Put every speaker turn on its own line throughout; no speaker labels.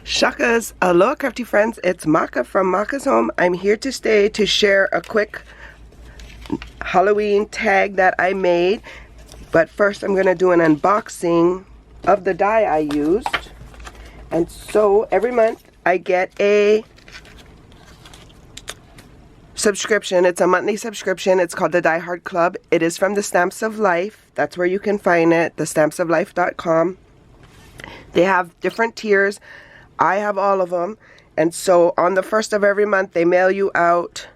Shakas, aloha crafty friends, it's Maka from Makaz Home. I'm here to stay to share a quick Halloween tag that I made. But first I'm going to do an unboxing of the die I used. And so every month I get a subscription. It's a monthly subscription. It's called the Die Hard Club. It is from the Stamps of Life. That's where you can find it, thestampsoflife.com. They have different tiers. I have all of them, and so on the first of every month they mail you out,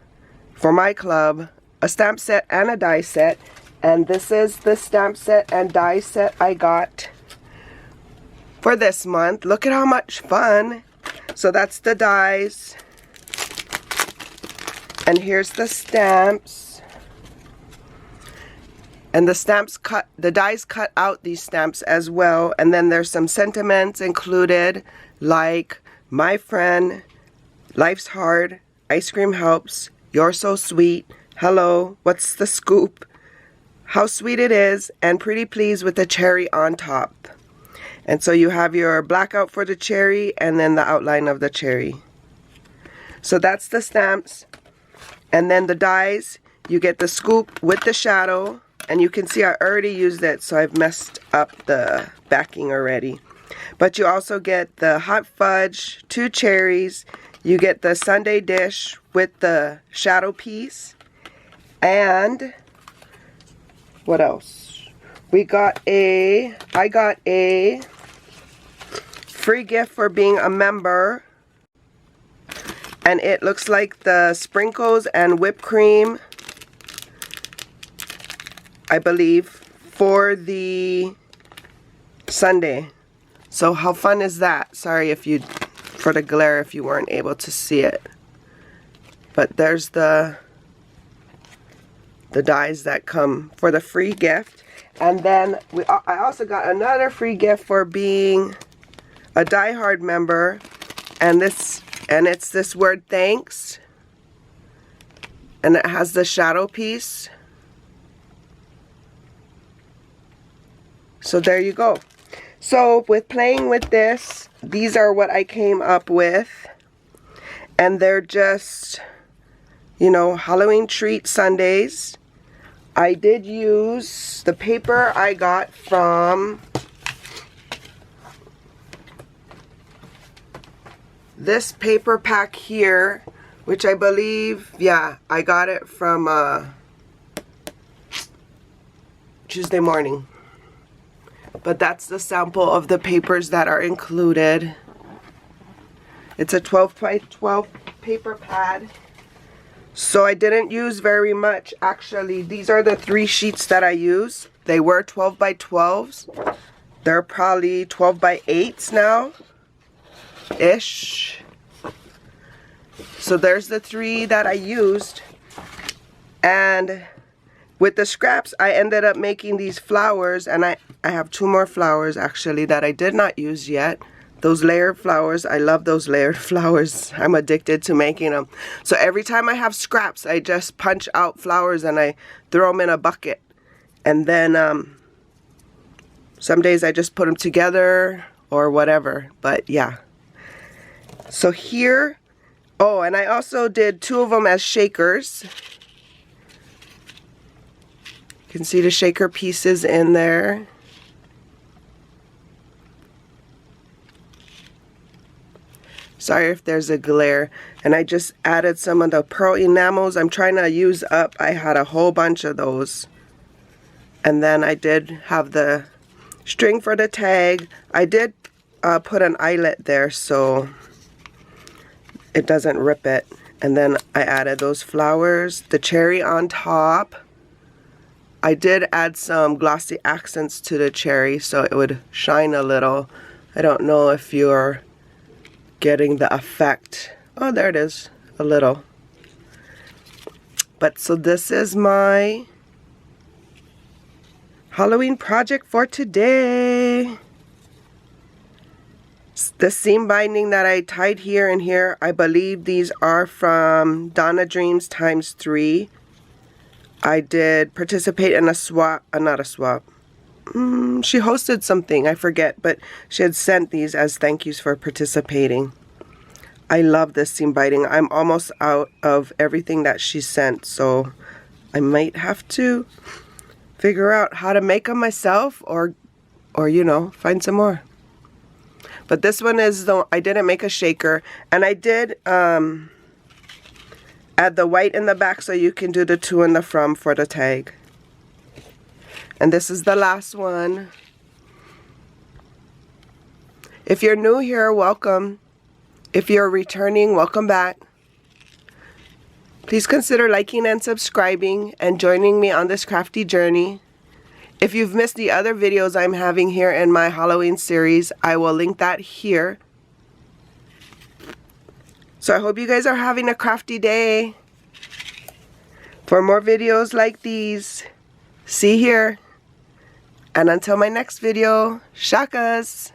for my club, a stamp set and a die set. And this is the stamp set and die set I got for this month. Look at how much fun. So that's the dies, and here's the stamps, and the stamps cut, the dies cut out these stamps as well. And then there's some sentiments included, like my friend, life's hard, ice cream helps, you're so sweet, hello, what's the scoop, how sweet it is, and pretty please with the cherry on top. And so you have your blackout for the cherry and then the outline of the cherry. So that's the stamps. And then the dies, you get the scoop with the shadow, and you can see I already used it, so I've messed up the backing already. But you also get the hot fudge, 2 cherries, you get the sundae dish with the shadow piece, and what else? I got a free gift for being a member, and it looks like the sprinkles and whipped cream, I believe, for the sundae. So how fun is that? Sorry if you, for the glare, if you weren't able to see it. But there's the dies that come for the free gift. And then I also got another free gift for being a Die Hard member, and it's this word thanks, and it has the shadow piece. So there you go. So with playing with this, these are what I came up with, and they're just, you know, Halloween treat sundaes. I did use the paper I got from this paper pack here, which I believe, yeah, I got it from Tuesday morning. But that's the sample of the papers that are included. It's a 12 by 12 paper pad. So I didn't use very much, actually. These are the 3 sheets that I use. They were 12 by 12s. They're probably 12 by 8s now, ish. So there's the 3 that I used. And with the scraps, I ended up making these flowers, and I have 2 more flowers actually that I did not use yet. Those layered flowers, I love those layered flowers. I'm addicted to making them. So every time I have scraps, I just punch out flowers and I throw them in a bucket. And then some days I just put them together or whatever. But yeah. So here, oh, and I also did 2 of them as shakers. You can see the shaker pieces in there. Sorry if there's a glare. And I just added some of the pearl enamels I'm trying to use up. I had a whole bunch of those. And then I did have the string for the tag. I did put an eyelet there so it doesn't rip it. And then I added those flowers, the cherry on top. I did add some glossy accents to the cherry so it would shine a little. I don't know if you're getting the effect. Oh, there it is, a little. But so this is my Halloween project for today. The seam binding that I tied here and here, I believe these are from Donna Dreams ×3. I did participate in a swap, not a swap, She hosted something, I forget, but she had sent these as thank yous for participating. I love this seam binding. I'm almost out of everything that she sent, so I might have to figure out how to make them myself or you know, find some more. But this one is the, I didn't make a shaker, and I did add the white in the back so you can do the to and the from for the tag. And this is the last one. If you're new here, welcome. If you're returning, welcome back. Please consider liking and subscribing and joining me on this crafty journey. If you've missed the other videos I'm having here in my Halloween series, I will link that here. So I hope you guys are having a crafty day. For more videos like these, see here. And until my next video, shakas!